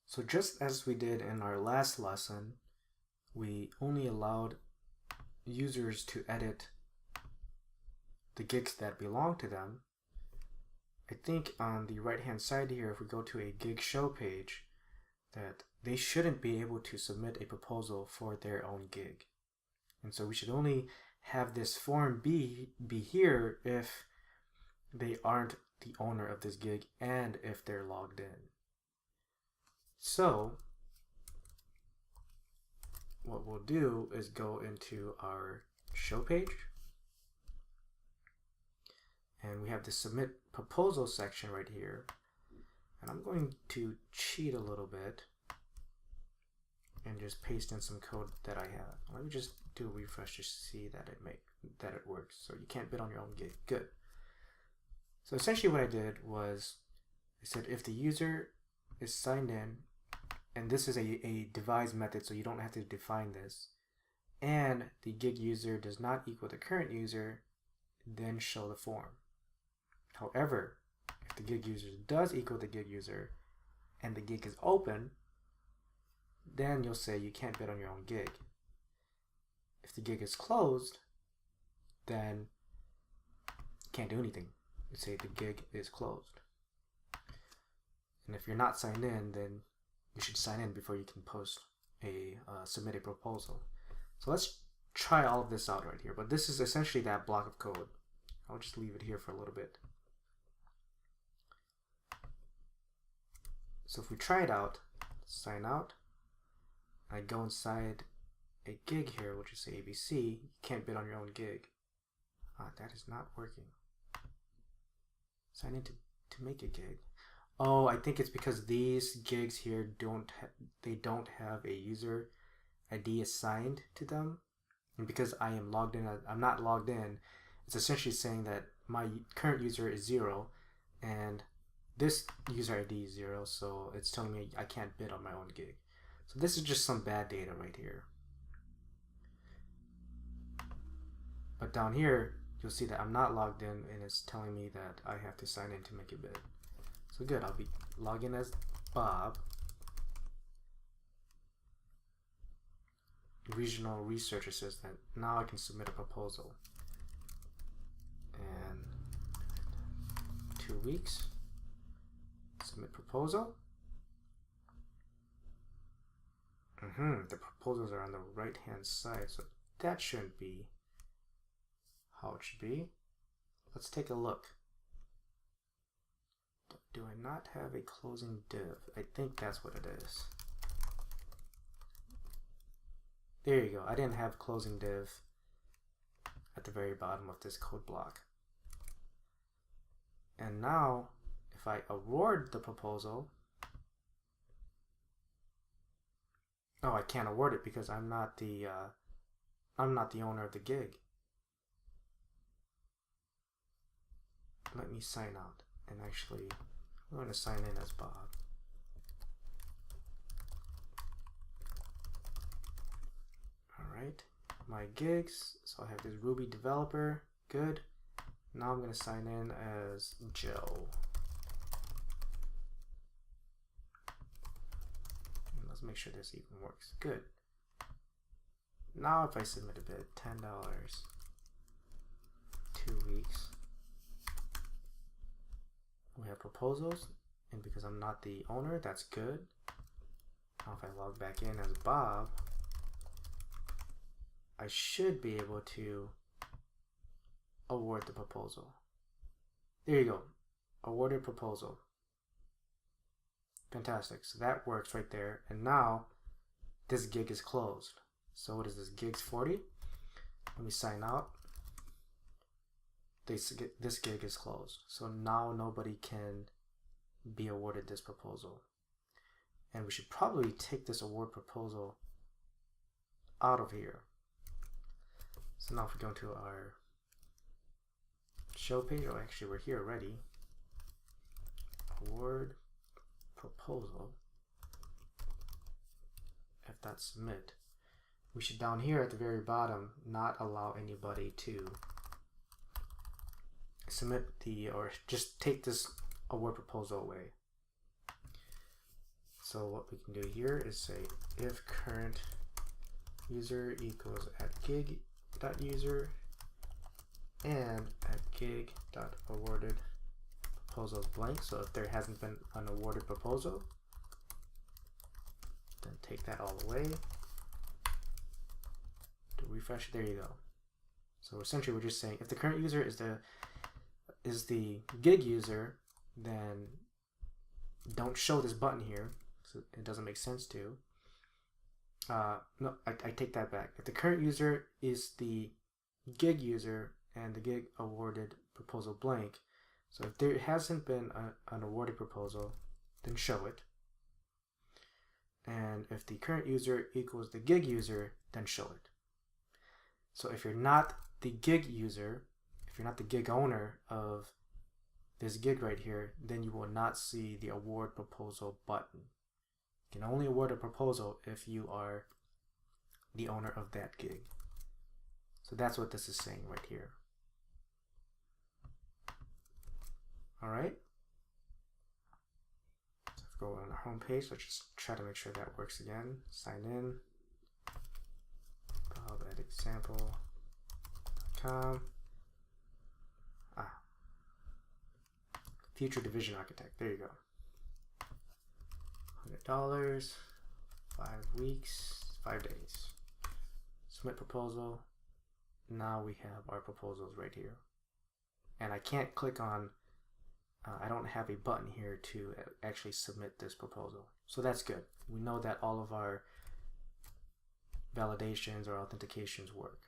So just as we did in our last lesson, we only allowed users to edit the gigs that belong to them. I think on the right hand side here, if we go to a gig show page, that they shouldn't be able to submit a proposal for their own gig. And so we should only have this form be here if they aren't the owner of this gig and if they're logged in. So what we'll do is go into our show page, and we have the submit proposal section right here, and I'm going to cheat a little bit and just paste in some code that I have. Let me just do a refresh to see that it works. So you can't bid on your own gig. Good. So essentially what I did was I said if the user is signed in, and this is a devise method, so you don't have to define this, and the gig user does not equal the current user, then show the form. However, if the gig user does equal the gig user and the gig is open, then you'll say you can't bid on your own gig. If the gig is closed, then you can't do anything. You say the gig is closed. And if you're not signed in, then you should sign in before you can post a submit a proposal. So let's try all of this out right here. But this is essentially that block of code. I'll just leave it here for a little bit. So if we try it out, sign out, I go inside a gig here, which is ABC, you can't bid on your own gig. That is not working. Sign in to make a gig. Oh, I think it's because these gigs here don't have a user ID assigned to them, and because I am logged in, I'm not logged in. It's essentially saying that my current user is 0, and this user ID is 0, so it's telling me I can't bid on my own gig. So this is just some bad data right here. But down here, you'll see that I'm not logged in, and it's telling me that I have to sign in to make a bid. So good, I'll be logging as Bob. Regional researcher says that now I can submit a proposal. And 2 weeks, submit proposal. The proposals are on the right hand side, so that shouldn't be how it should be. Let's take a look. Do I not have a closing div? I think that's what it is. There you go. I didn't have closing div at the very bottom of this code block. And now, if I award the proposal, oh, I can't award it because I'm not the owner of the gig. Let me sign out, and actually, I'm going to sign in as Bob. Alright, my gigs, so I have this Ruby developer, good. Now I'm going to sign in as Joe. And let's make sure this even works, good. Now if I submit a bid, $10, 2 weeks. We have proposals, and because I'm not the owner, that's good. Now if I log back in as Bob, I should be able to award the proposal. There you go, awarded proposal. Fantastic, so that works right there. And now this gig is closed. So what is this, gigs 40? Let me sign out. This gig is closed. So now nobody can be awarded this proposal. And we should probably take this award proposal out of here. So now if we go to our show page, oh actually we're here already. Award proposal. If that's submit, we should down here at the very bottom not allow anybody to submit or just take this award proposal away. So what we can do here is say if current user equals at gig.user and at gig.awarded proposal is blank. So if there hasn't been an awarded proposal, then take that all away. To refresh, there you go. So essentially we're just saying if the current user is the gig user, then don't show this button here. So it doesn't make sense to. No, I take that back. If the current user is the gig user and the gig awarded proposal blank, so if there hasn't been an awarded proposal, then show it. And if the current user equals the gig user, then show it. So if you're not the gig user, if you're not the gig owner of this gig right here, then you will not see the award proposal button. You can only award a proposal if you are the owner of that gig. So that's what this is saying right here. All right. So if we go on our home page, let's just try to make sure that works again. Sign in. Bob at example.com. Future division architect. There you go. $100, 5 weeks, 5 days. Submit proposal. Now we have our proposals right here. And I can't click on, I don't have a button here to actually submit this proposal. So that's good. We know that all of our validations or authentications work.